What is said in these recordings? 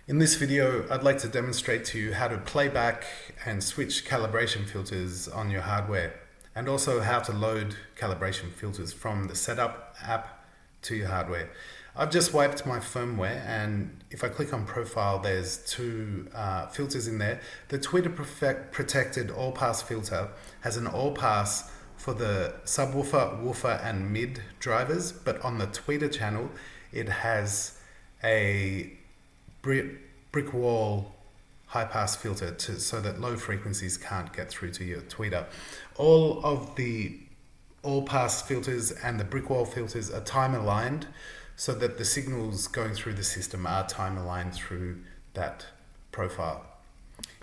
In this video, I'd like to demonstrate to you how to play back and switch calibration filters on your hardware, and also how to load calibration filters from the Setup app to your hardware. I've just wiped my firmware, and if I click on Profile, there's two filters in there. The tweeter protected all-pass filter has an all-pass for the subwoofer, woofer and mid drivers, but on the tweeter channel, it has a brick wall high pass filter so that low frequencies can't get through to your tweeter. All of the all pass filters and the brick wall filters are time aligned so that the signals going through the system are time aligned through that profile.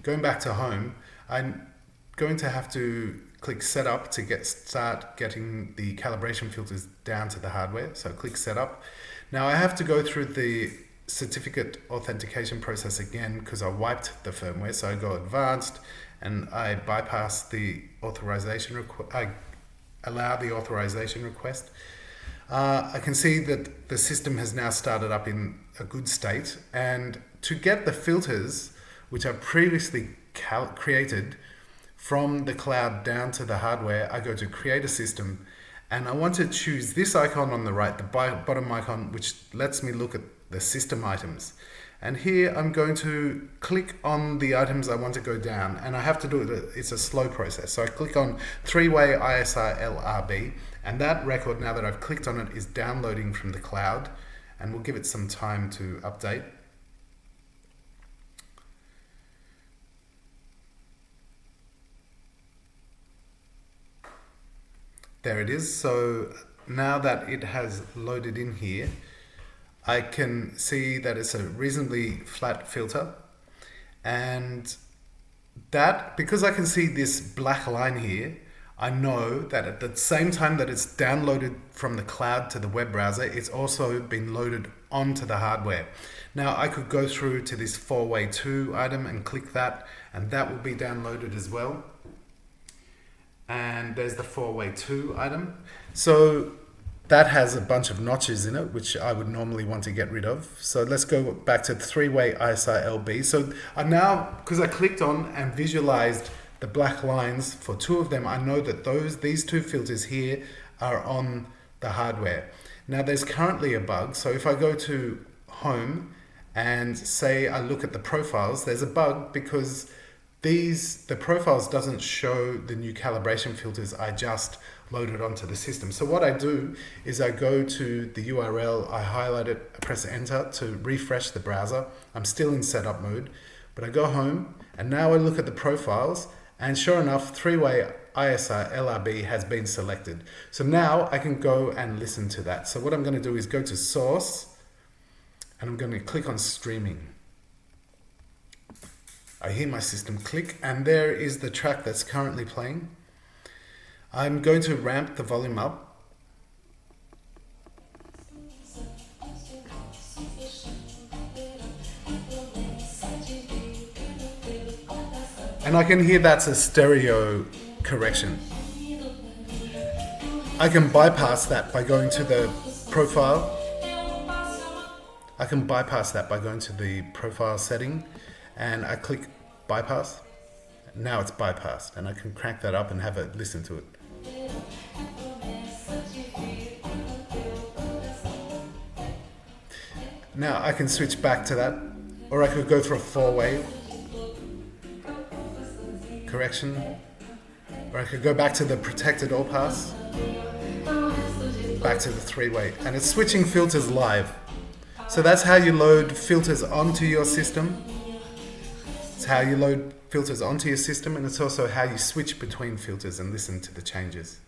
Going back to home, I'm going to have to click setup to start getting the calibration filters down to the hardware. So click setup. Now I have to go through the certificate authentication process again because I wiped the firmware. So I go advanced and I bypass the authorization I allow the authorization request. I can see that the system has now started up in a good state, and to get the filters which I previously created from the cloud down to the hardware, I go to create a system, and I want to choose this icon on the right, the bottom icon, which lets me look at the system items. And here I'm going to click on the items I want to go down, and I have to do it, it's a slow process. So I click on three-way ISR LRB, and that record, now that I've clicked on it, is downloading from the cloud, and we'll give it some time to update. There it is. So now that it has loaded in here, I can see that it's a reasonably flat filter, and that, because I can see this black line here, I know that at the same time that it's downloaded from the cloud to the web browser, it's also been loaded onto the hardware. Now I could go through to this 4-way 2 item and click that, and that will be downloaded as well. And there's the 4-way 2 item. So that has a bunch of notches in it, which I would normally want to get rid of. So let's go back to 3-way ISR LB. So I now, because I clicked on and visualized the black lines for two of them, I know that these two filters here are on the hardware. Now there's currently a bug. So if I go to home and say I look at the profiles, there's a bug because the profiles doesn't show the new calibration filters I just loaded onto the system. So what I do is I go to the URL, I highlight it, I press enter to refresh the browser. I'm still in setup mode, but I go home and now I look at the profiles, and sure enough, 3-way ISR LRB has been selected. So now I can go and listen to that. So what I'm going to do is go to source, and I'm going to click on streaming. I hear my system click, and there is the track that's currently playing. I'm going to ramp the volume up. And I can hear that's a stereo correction. I can bypass that by going to the profile. I can bypass that by going to the profile setting, and I click bypass. Now it's bypassed, and I can crank that up and have a listen to it. Now I can switch back to that, or I could go for a 4-way correction, or I could go back to the protected all pass, back to the 3-way, and it's switching filters live. So that's how you load filters onto your system. It's how you load filters onto your system, and it's also how you switch between filters and listen to the changes.